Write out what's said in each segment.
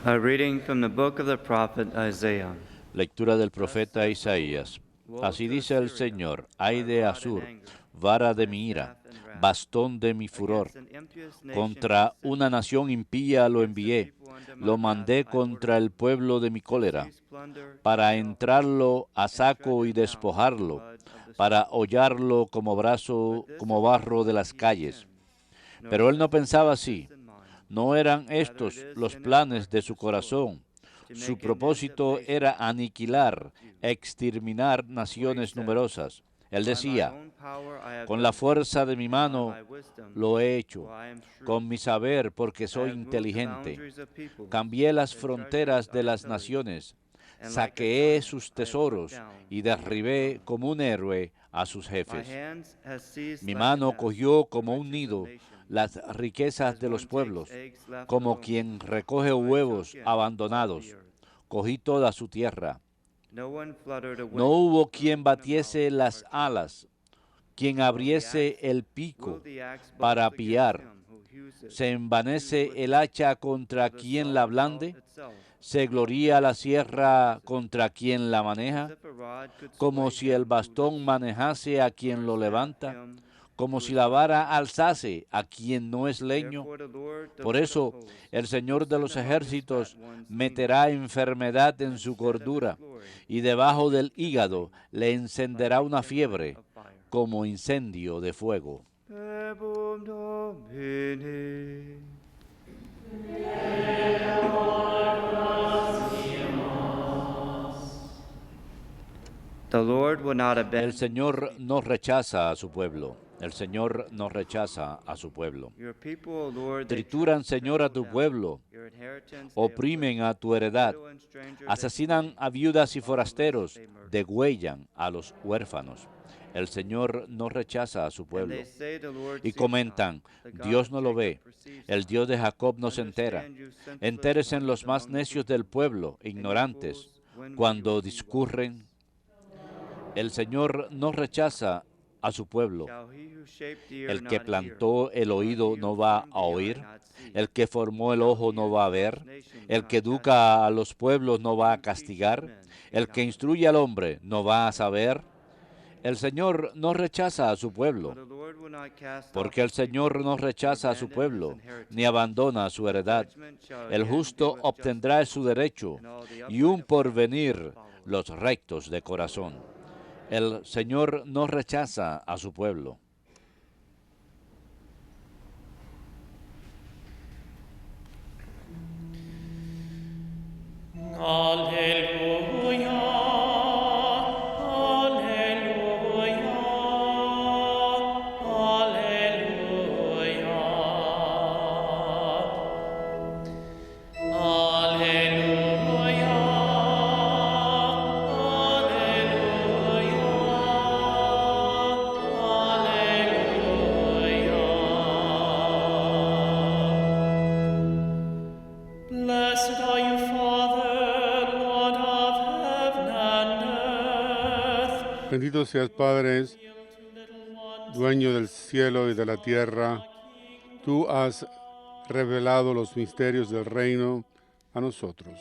A reading from the book of the prophet Isaiah. Lectura del profeta Isaías. Así dice el Señor: ay de Asur, vara de mi ira, bastón de mi furor. Contra una nación impía lo envié, lo mandé contra el pueblo de mi cólera, para entrarlo a saco y despojarlo, para hollarlo como barro de las calles. Pero él no pensaba así. No eran estos los planes de su corazón. Su propósito era aniquilar, exterminar naciones numerosas. Él decía: con la fuerza de mi mano lo he hecho, con mi saber, porque soy inteligente. Cambié las fronteras de las naciones, saqueé sus tesoros y derribé como un héroe a sus jefes. Mi mano cogió como un nido las riquezas de los pueblos, como quien recoge huevos abandonados. Cogí toda su tierra. No hubo quien batiese las alas, quien abriese el pico para pillar. ¿Se envanece el hacha contra quien la blande? ¿Se gloría la sierra contra quien la maneja? Como si el bastón manejase a quien lo levanta, como si la vara alzase a quien no es leño. Por eso el Señor de los ejércitos meterá enfermedad en su cordura, y debajo del hígado le encenderá una fiebre, como incendio de fuego. El Señor no rechaza a su pueblo. El Señor no rechaza a su pueblo. Trituran, Señor, a tu pueblo. Oprimen a tu heredad. Asesinan a viudas y forasteros. Degüellan a los huérfanos. El Señor no rechaza a su pueblo. Y comentan: Dios no lo ve. El Dios de Jacob no se entera. Entérense los más necios del pueblo, ignorantes, cuando discurren. El Señor no rechaza a su pueblo. El que plantó el oído no va a oír. El que formó el ojo no va a ver. El que educa a los pueblos no va a castigar. El que instruye al hombre no va a saber. El Señor no rechaza a su pueblo, porque el Señor no rechaza a su pueblo, ni abandona su heredad. El justo obtendrá su derecho, y un porvenir los rectos de corazón. El Señor no rechaza a su pueblo. Aleluya. Bendito seas, Padre, dueño del cielo y de la tierra. Tú has revelado los misterios del reino a nosotros.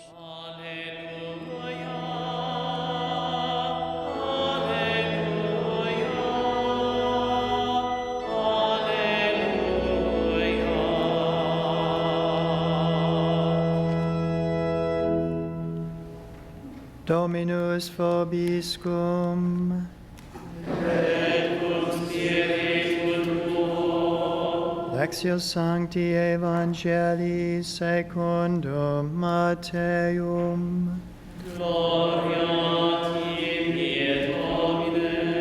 Dominus vobiscum. Et cum spiritu tuo. Lectio Sancti Evangelii secundum Matteum. Gloria tibi, Domine.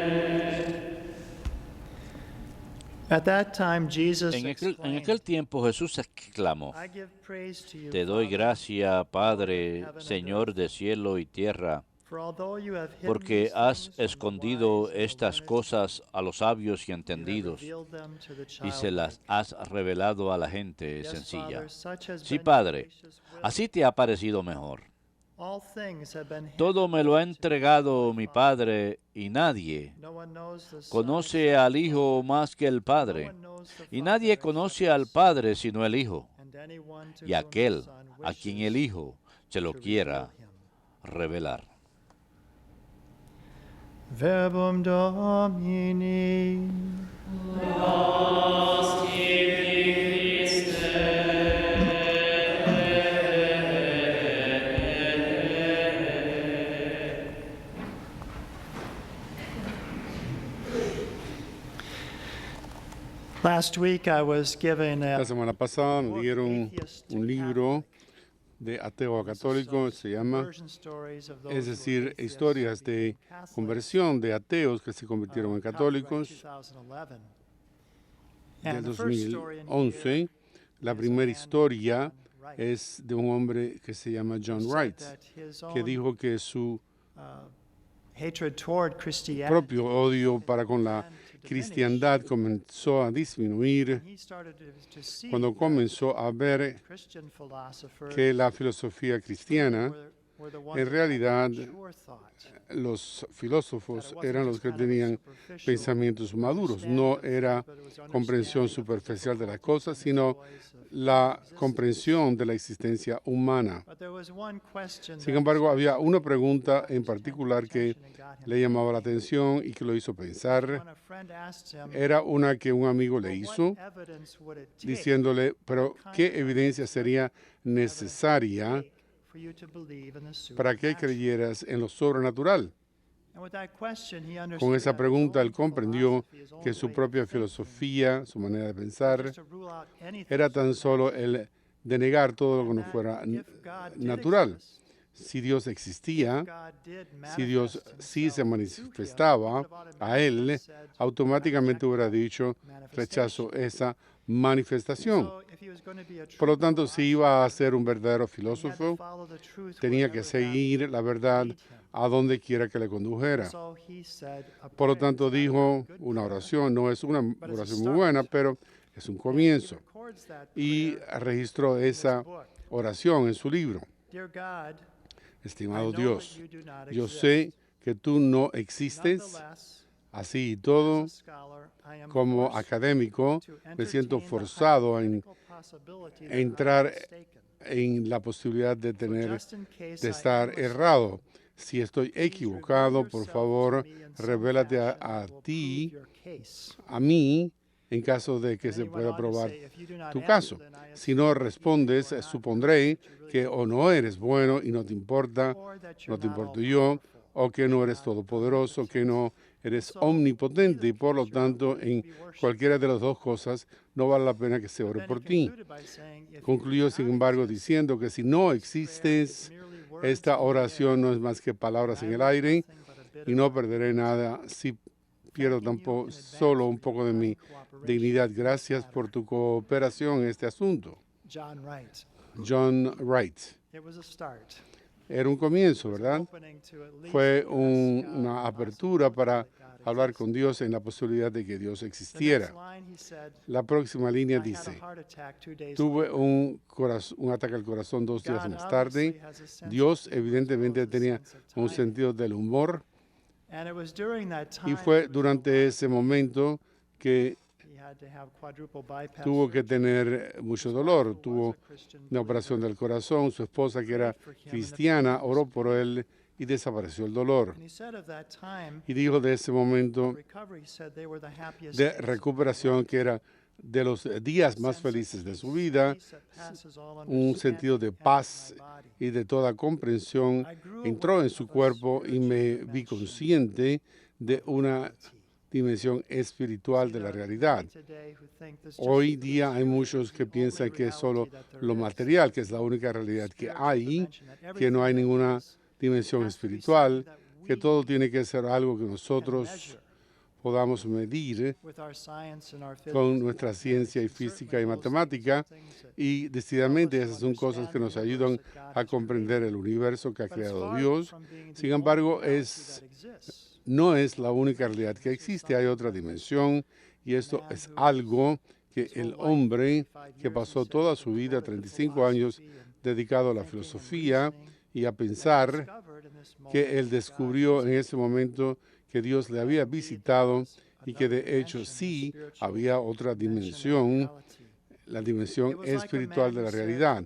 At that time, Jesus En exclaimed, aquel tiempo Jesús exclamó: I give praise to you, Te doy Father, gracia, Padre, Señor de cielo y tierra, for although you have hidden porque these has things from the escondido wise and the estas learned, cosas a los sabios y you have entendidos, revealed them to the y se las childlike. has revelado a la gente Yes, sencilla. Father, such has Sí, been your Padre, gracious will. así te ha parecido mejor. All things have been Todo handed me lo ha over to me entregado by mi my Father. Padre, y nadie No one knows the Son conoce except al the Hijo Father. más que el No Padre, one knows the y Father nadie except conoce the al Son, Padre sino el Hijo, and anyone to y whom the aquel Son a quien el Hijo se lo quiera revelar. Verbum Domini. Last week I was given La a semana pasada nos dieron un libro de ateo a católico, se llama, es decir, historias de conversión de ateos que se convirtieron en católicos. Del 2011, la primera historia es de un hombre que se llama John Wright, que dijo que su propio odio para con la cristiandad comenzó a disminuir cuando comenzó a ver que la filosofía cristiana, en realidad, los filósofos eran los que tenían pensamientos maduros. No era comprensión superficial de las cosas, sino la comprensión de la existencia humana. Sin embargo, había una pregunta en particular que le llamaba la atención y que lo hizo pensar. Era una que un amigo le hizo, diciéndole, pero ¿qué evidencia sería necesaria para que creyeras en lo sobrenatural? Con esa pregunta él comprendió que su propia filosofía, su manera de pensar, era tan solo el de negar todo lo que no fuera natural. Si Dios existía, si Dios sí se manifestaba a él, automáticamente hubiera dicho, rechazo esa manifestación. Por lo tanto, si iba a ser un verdadero filósofo, tenía que seguir la verdad a donde quiera que le condujera. Por lo tanto, dijo una oración, no es una oración muy buena, pero es un comienzo. Y registró esa oración en su libro. Estimado Dios, yo sé que tú no existes. Así y todo, como académico, me siento forzado en entrar en la posibilidad de estar errado. Si estoy equivocado, por favor, revélate a ti, a mí, en caso de que se pueda probar tu caso. Si no respondes, supondré que o no eres bueno y no te importa, no te importo yo, o que no eres todopoderoso, que no eres omnipotente y por lo tanto en cualquiera de las dos cosas no vale la pena que se ore por ti. Concluyó, sin embargo, diciendo que si no existes, esta oración no es más que palabras en el aire y no perderé nada si pierdo tampoco solo un poco de mi dignidad. Gracias por tu cooperación en este asunto. John Wright. Era un comienzo, ¿verdad? Fue una apertura para hablar con Dios en la posibilidad de que Dios existiera. La próxima línea dice, tuve un ataque al corazón 2 días más tarde. Dios evidentemente tenía un sentido del humor y fue durante ese momento que tuvo que tener mucho dolor. Tuvo una operación del corazón. Su esposa, que era cristiana, oró por él y desapareció el dolor. Y dijo de ese momento de recuperación que era de los días más felices de su vida, un sentido de paz y de toda comprensión entró en su cuerpo y me vi consciente de una dimensión espiritual de la realidad. Hoy día hay muchos que piensan que es solo lo material, que es la única realidad que hay, que no hay ninguna dimensión espiritual, que todo tiene que ser algo que nosotros podamos medir con nuestra ciencia y física y matemática, y decididamente esas son cosas que nos ayudan a comprender el universo que ha creado Dios. Sin embargo, no es la única realidad que existe, hay otra dimensión, y esto es algo que el hombre que pasó toda su vida, 35 años, dedicado a la filosofía y a pensar, que él descubrió en ese momento que Dios le había visitado y que de hecho sí había otra dimensión la dimensión espiritual de la realidad.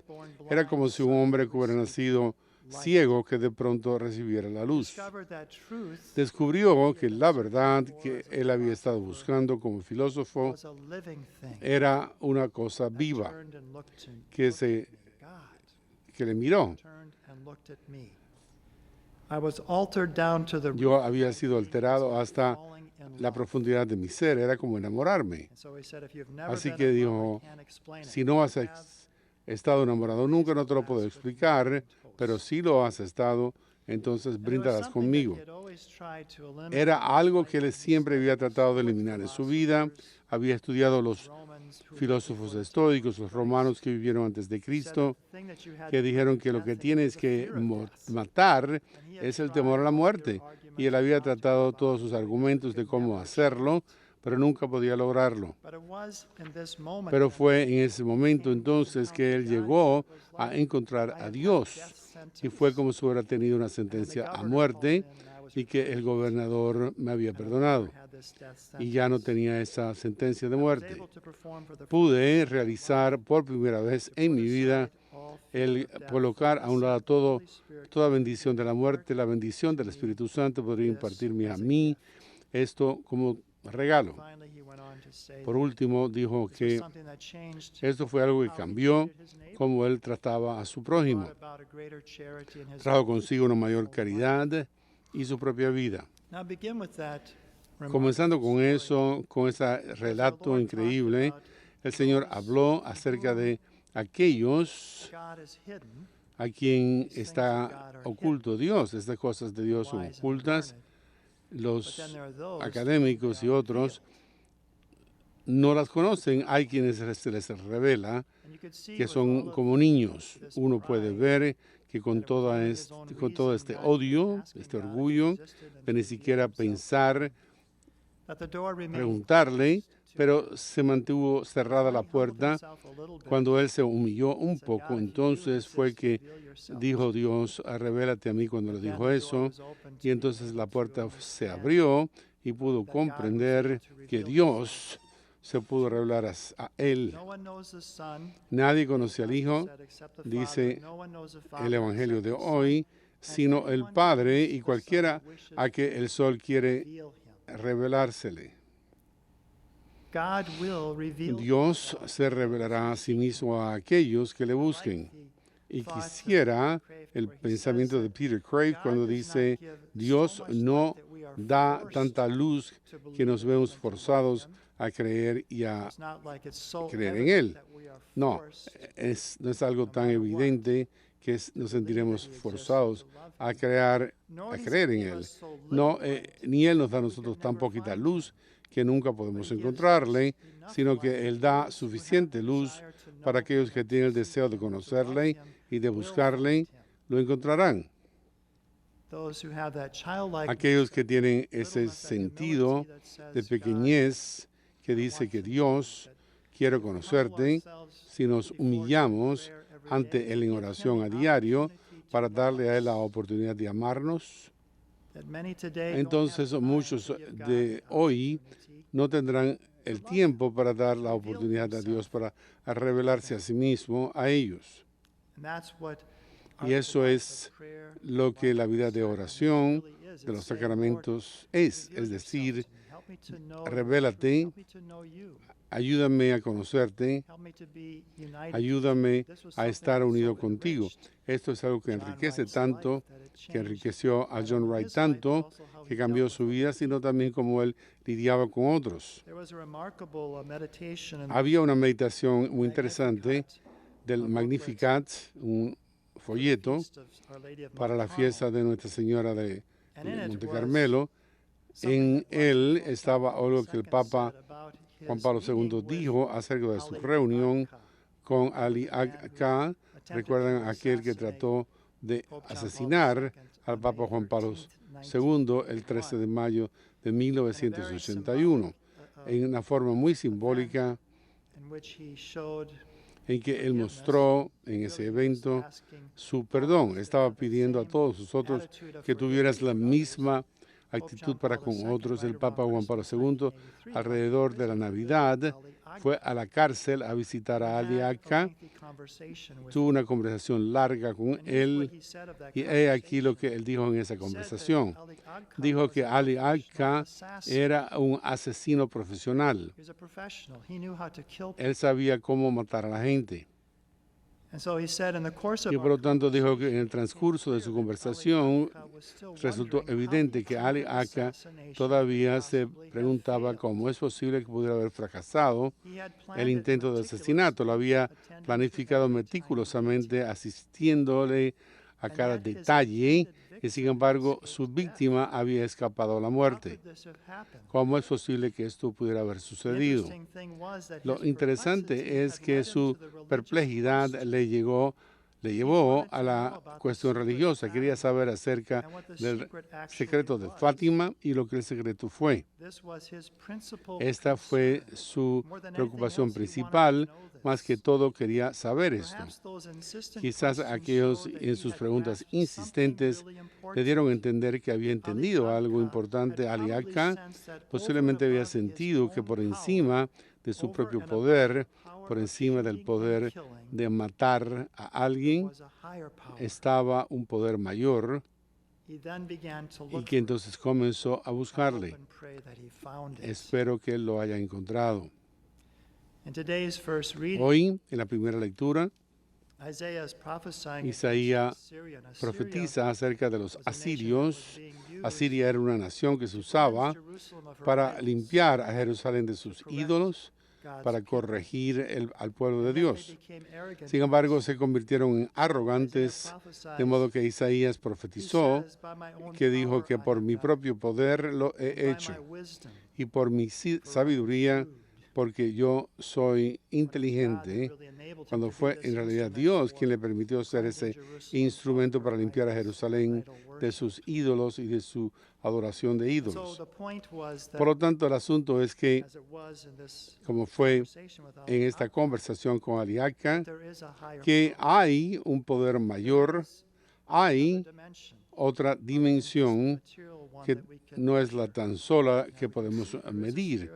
Era como si un hombre que hubiera nacido ciego que de pronto recibiera la luz. Descubrió que la verdad que él había estado buscando como filósofo era una cosa viva que le miró. Yo había sido alterado hasta la profundidad de mi ser, era como enamorarme. Así que dijo, si no has estado enamorado nunca, no te lo puedo explicar, pero si lo has estado, entonces brindarás conmigo. Era algo que él siempre había tratado de eliminar en su vida. Había estudiado los filósofos estoicos, los romanos que vivieron antes de Cristo, que dijeron que lo que tienes que matar es el temor a la muerte. Y él había tratado todos sus argumentos de cómo hacerlo, pero nunca podía lograrlo. Pero fue en ese momento entonces que él llegó a encontrar a Dios. Y fue como si hubiera tenido una sentencia a muerte y que el gobernador me había perdonado. Y ya no tenía esa sentencia de muerte. Pude realizar por primera vez en mi vida el colocar a un lado toda bendición de la muerte, la bendición del Espíritu Santo podría impartirme a mí esto como regalo. Por último, dijo que esto fue algo que cambió cómo él trataba a su prójimo. Trajo consigo una mayor caridad y su propia vida. Comenzando con eso, con ese relato increíble, el Señor habló acerca de aquellos a quien está oculto Dios. Estas cosas de Dios son ocultas. Los académicos y otros no las conocen. Hay quienes se les revela que son como niños. Uno puede ver que con todo este odio, este orgullo, de ni siquiera pensar, preguntarle, pero se mantuvo cerrada la puerta. Cuando él se humilló un poco, entonces fue que dijo Dios, revélate a mí cuando le dijo eso, y entonces la puerta se abrió y pudo comprender que Dios se pudo revelar a él. Nadie conoce al Hijo, dice el Evangelio de hoy, sino el Padre y cualquiera a que el Sol quiere revelársele. Dios se revelará a sí mismo a aquellos que le busquen. Y quisiera el pensamiento de Peter Crave cuando dice, Dios no da tanta luz que nos vemos forzados a creer y a creer en Él. No es algo tan evidente que nos sentiremos forzados a creer en Él. No, ni Él nos da a nosotros tan poquita luz que nunca podemos encontrarle, sino que Él da suficiente luz para aquellos que tienen el deseo de conocerle y de buscarle, lo encontrarán. Aquellos que tienen ese sentido de pequeñez que dice que Dios quiere conocerte, si nos humillamos ante Él en oración a diario para darle a Él la oportunidad de amarnos, entonces muchos de hoy no tendrán el tiempo para dar la oportunidad a Dios para revelarse a sí mismo a ellos. Y eso es lo que la vida de oración, de los sacramentos es decir, revélate, ayúdame a conocerte, ayúdame a estar unido contigo. Esto es algo que enriquece tanto, que enriqueció a John Wright tanto, que cambió su vida, sino también como él lidiaba con otros. Había una meditación muy interesante del Magnificat, un folleto para la fiesta de Nuestra Señora de Monte Carmelo. En él estaba algo que el Papa Juan Pablo II dijo acerca de su reunión con Ali Agha. Recuerdan aquel que trató de asesinar al Papa Juan Pablo II el 13 de mayo de 1981, en una forma muy simbólica en que él mostró en ese evento su perdón. Estaba pidiendo a todos nosotros que tuvieras la misma actitud para con otros. El Papa Juan Pablo II, alrededor de la Navidad, fue a la cárcel a visitar a Ali Agca. Tuvo una conversación larga con él y he aquí lo que él dijo en esa conversación. Dijo que Ali Agca era un asesino profesional. Él sabía cómo matar a la gente. Y por lo tanto dijo que en el transcurso de su conversación resultó evidente que Ali Agca todavía se preguntaba cómo es posible que pudiera haber fracasado el intento de asesinato. Lo había planificado meticulosamente, asistiéndole a cada detalle, y sin embargo su víctima había escapado a la muerte. ¿Cómo es posible que esto pudiera haber sucedido? Lo interesante es que su perplejidad le llevó a la cuestión religiosa. Quería saber acerca del secreto de Fátima y lo que el secreto fue. Esta fue su preocupación principal. Más que todo quería saber esto. Quizás aquellos en sus preguntas insistentes le dieron a entender que había entendido algo importante. Ali Agca posiblemente había sentido que por encima de su propio poder, por encima del poder de matar a alguien, estaba un poder mayor, y que entonces comenzó a buscarle. Espero que él lo haya encontrado. Hoy, en la primera lectura, Isaías profetiza acerca de los asirios. Asiria era una nación que se usaba para limpiar a Jerusalén de sus ídolos, para corregir al pueblo de Dios. Sin embargo, se convirtieron en arrogantes, de modo que Isaías profetizó, que dijo que por mi propio poder lo he hecho, y por mi sabiduría, porque yo soy inteligente, cuando fue en realidad Dios quien le permitió ser ese instrumento para limpiar a Jerusalén de sus ídolos y de su adoración de ídolos. Por lo tanto, el asunto es que, como fue en esta conversación con Ali Agca, que hay un poder mayor, hay otra dimensión que no es la tan sola que podemos medir.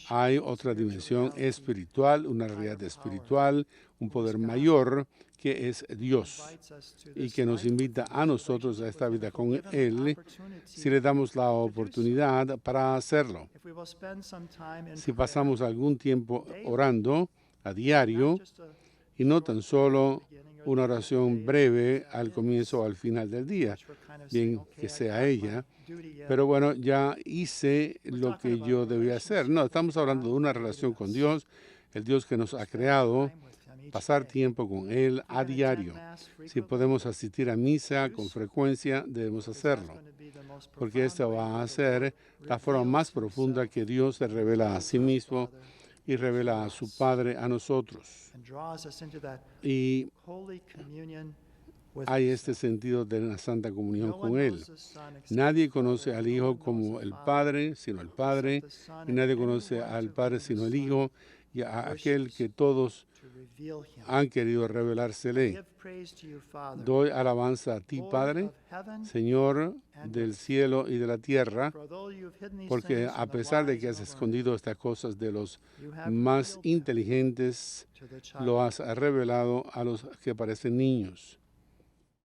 Hay otra dimensión espiritual, una realidad espiritual, un poder mayor que es Dios y que nos invita a nosotros a esta vida con Él si le damos la oportunidad para hacerlo. Si pasamos algún tiempo orando a diario y no tan solo una oración breve al comienzo o al final del día, bien que sea ella, pero bueno, ya hice lo que yo debía hacer. No, estamos hablando de una relación con Dios, el Dios que nos ha creado, pasar tiempo con Él a diario. Si podemos asistir a misa con frecuencia, debemos hacerlo, porque esta va a ser la forma más profunda que Dios se revela a sí mismo y revela a su Padre a nosotros. Y hay este sentido de la Santa Comunión con Él. Nadie conoce al Hijo como el Padre, sino el Padre, y nadie conoce al Padre sino el Hijo, y a aquel que todos han querido revelársele. Doy alabanza a ti, Padre, Señor del cielo y de la tierra, porque a pesar de que has escondido estas cosas de los más inteligentes, lo has revelado a los que parecen niños.